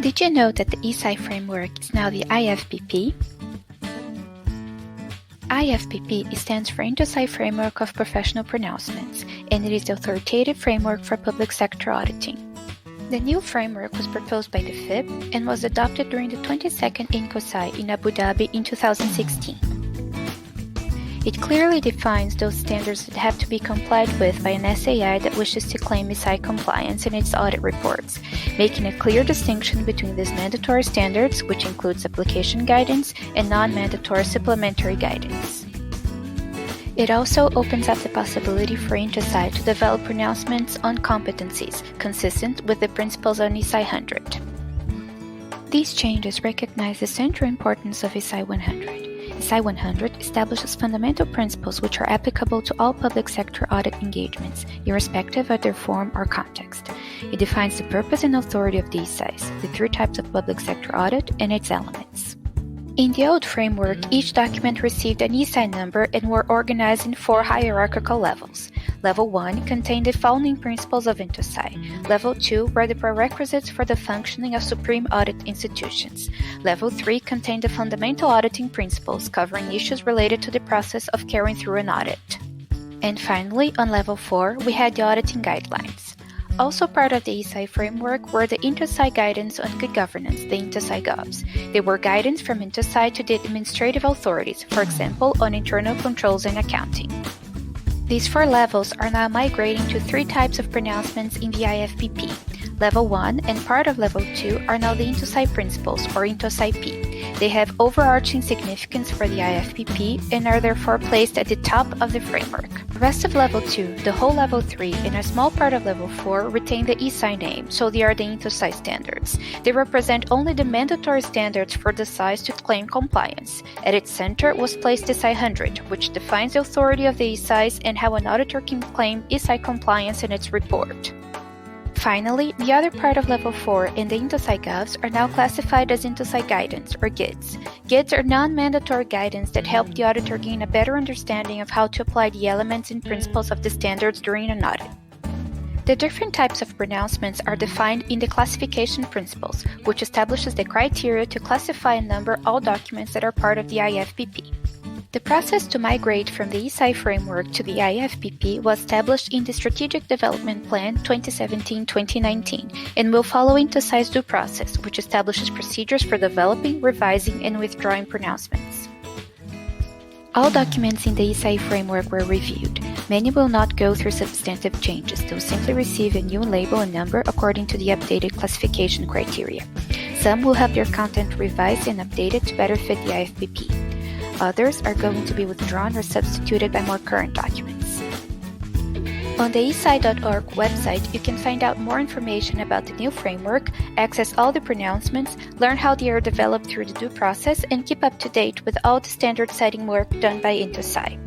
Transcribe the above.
Did you know that the ISSAI Framework is now the IFPP? IFPP stands for INTOSAI Framework of Professional Pronouncements, and it is the authoritative framework for public sector auditing. The new framework was proposed by the FIP and was adopted during the 22nd INTOSAI in Abu Dhabi in 2016. It clearly defines those standards that have to be complied with by an SAI that wishes to claim ISSAI compliance in its audit reports, making a clear distinction between these mandatory standards, which includes application guidance, and non-mandatory supplementary guidance. It also opens up the possibility for INTOSAI to develop pronouncements on competencies consistent with the principles on ISSAI 100. These changes recognize the central importance of ISSAI 100. ISSAI 100 establishes fundamental principles which are applicable to all public sector audit engagements, irrespective of their form or context. It defines the purpose and authority of the ISSAIs, the three types of public sector audit, and its elements. In the old framework, each document received an ISSAI number and were organized in 4 hierarchical levels. Level 1 contained the following principles of INTOSAI. Level 2 were the prerequisites for the functioning of supreme audit institutions. Level 3 contained the fundamental auditing principles, covering issues related to the process of carrying through an audit. And finally, on Level 4, we had the auditing guidelines. Also part of the ISSAI framework were the INTOSAI Guidance on Good Governance, the INTOSAI GOVs. They were guidance from INTOSAI to the administrative authorities, for example, on internal controls and accounting. These 4 levels are now migrating to 3 types of pronouncements in the IFPP. Level 1 and part of Level 2 are now the INTOSAI Principles, or INTOSAI-P. They have overarching significance for the IFPP and are therefore placed at the top of the framework. The rest of Level 2, the whole Level 3, and a small part of Level 4 retain the ISSAI name, so they are the INTOSAI standards. They represent only the mandatory standards for the SAIs to claim compliance. At its center was placed ISSAI 100, which defines the authority of the ISSAIs and how an auditor can claim ISSAI compliance in its report. Finally, the other part of Level 4 and the INTOSAI GOVs are now classified as INTOSAI Guidance, or GIDs. GIDs are non-mandatory guidance that help the auditor gain a better understanding of how to apply the elements and principles of the standards during an audit. The different types of pronouncements are defined in the classification principles, which establishes the criteria to classify and number all documents that are part of the IFPP. The process to migrate from the ISSAI framework to the IFPP was established in the Strategic Development Plan 2017-2019 and will follow INTOSAI's due process, which establishes procedures for developing, revising, and withdrawing pronouncements. All documents in the ISSAI framework were reviewed. Many will not go through substantive changes. They will simply receive a new label and number according to the updated classification criteria. Some will have their content revised and updated to better fit the IFPP. Others are going to be withdrawn or substituted by more current documents. On the ISSAI.org website, you can find out more information about the new framework, access all the pronouncements, learn how they are developed through the due process, and keep up to date with all the standard setting work done by INTOSAI.